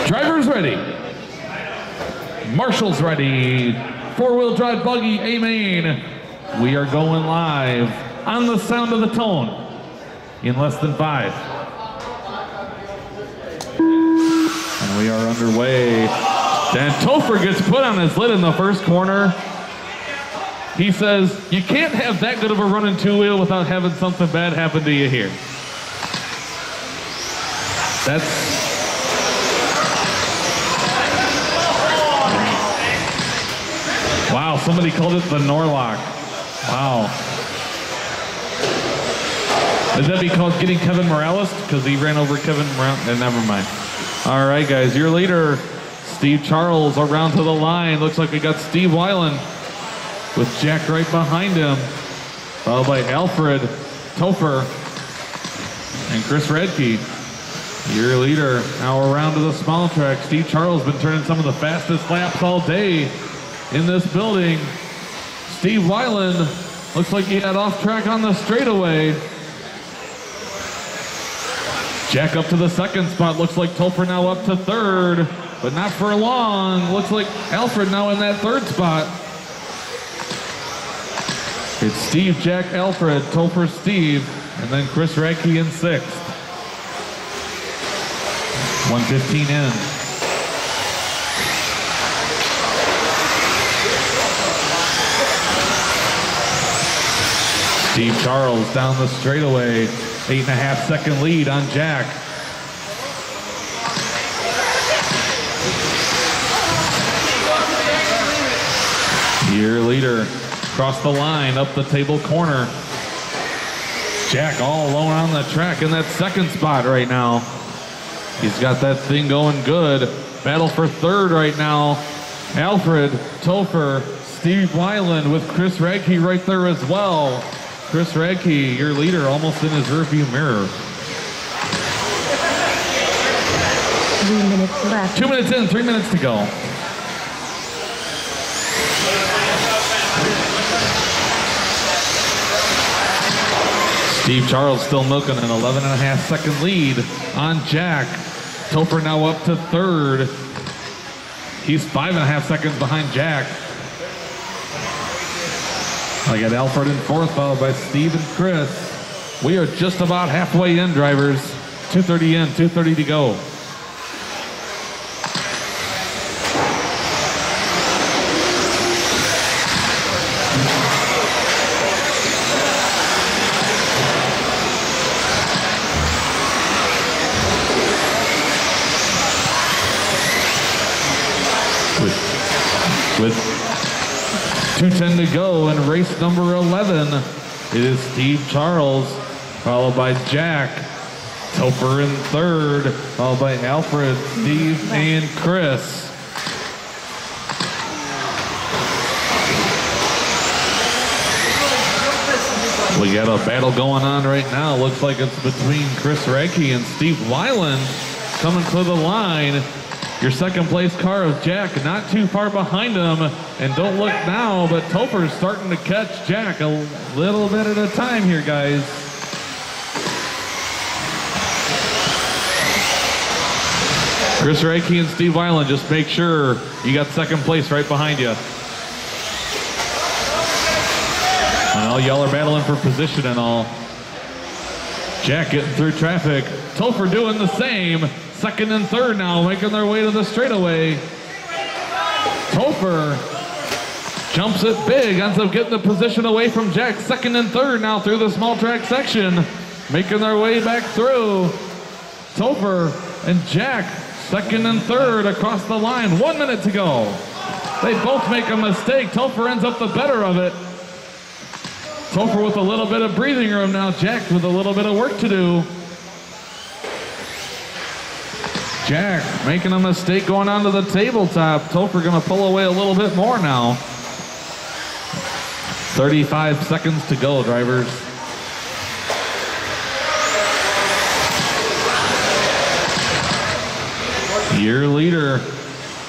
Drivers ready. Marshals ready. Four-wheel drive buggy, A-Main. We are going live on the sound of the tone in less than 5. And we are underway. Dan Topher gets put on his lid in the first corner. He says, you can't have that good of a running two-wheel without having something bad happen to you here. That's... Wow, somebody called it the Norlock. Wow. Is that because getting Kevin Morales? Because he ran over Kevin Morales? Never mind. All right, guys, your leader, Steve Charles, around to the line. Looks like we got Steve Weiland with Jack right behind him, followed by Alfred Topher and Chris Radke. Your leader now around to the small track. Steve Charles been turning some of the fastest laps all day in this building. Steve Weiland looks like he had off track on the straightaway. Jack up to the second spot. Looks like Topher now up to third, but not for long. Looks like Alfred now in that third spot. It's Steve, Jack, Alfred, Topher, Steve, and then Chris Radke in sixth. 1:15 in. Steve Charles down the straightaway, 8.5 second lead on Jack. Your leader across the line, up the table corner. Jack all alone on the track in that second spot right now. He's got that thing going good. Battle for third right now. Alfred Topher, Steve Weiland with Chris Radke right there as well. Chris Radke, your leader, almost in his rearview mirror. 3 minutes left. 2 minutes in, 3 minutes to go. Steve Charles still milking an 11.5 second lead on Jack. Topher now up to third. He's 5.5 seconds behind Jack. I got Alfred in fourth, followed by Steve and Chris. We are just about halfway in, drivers. 2:30 in, 2:30 to go. With 2:10 to go in race number 11, it is Steve Charles, followed by Jack. Topher in third, followed by Alfred, Steve, and Chris. We got a battle going on right now. Looks like it's between Chris Radke and Steve Weiland coming to the line. Your second place car of Jack not too far behind him. And don't look now, but Topher's starting to catch Jack a little bit at a time here, guys. Chris Radke and Steve Weiland, just make sure you got second place right behind you. And all y'all are battling for position and all. Jack getting through traffic. Topher doing the same. Second and third now, making their way to the straightaway. Topher jumps it big, ends up getting the position away from Jack. Second and third now through the small track section, making their way back through. Topher and Jack, second and third across the line. 1 minute to go. They both make a mistake. Topher ends up the better of it. Topher with a little bit of breathing room now. Jack with a little bit of work to do. Jack making a mistake going onto the tabletop. Topher gonna pull away a little bit more now. 35 seconds to go, drivers. Your leader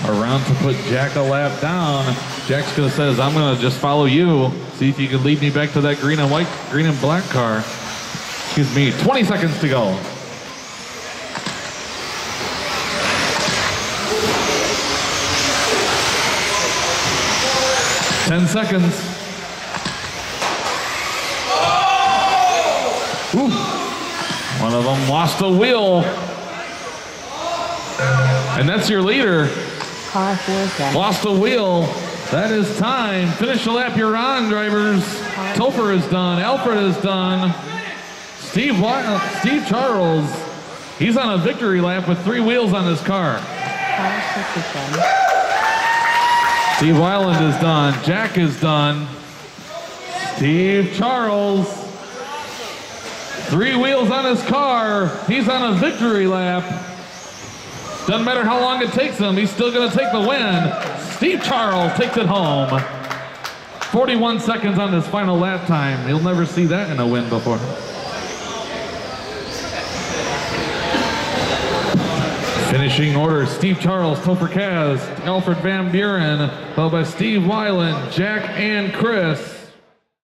around to put Jack a lap down. Jack's gonna says, I'm gonna just follow you. See if you can lead me back to that green and black car. Excuse me, 20 seconds to go. 10 seconds. Ooh. One of them lost a wheel. And that's your leader. Car 4 Lost a wheel. That is time. Finish the lap you're on, drivers. Topher is done. Alfred is done. Steve Charles, he's on a victory lap with 3 wheels on his car. Car 6 is done. Steve Weiland is done. Jack is done. Steve Charles, 3 wheels on his car. He's on a victory lap. Doesn't matter how long it takes him, he's still gonna take the win. Steve Charles takes it home. 41 seconds on his final lap time. You'll never see that in a win before. Finishing order, Steve Charles, Topher Kaz, Alfred Van Buren, followed by Steve Weiland, Jack and Chris.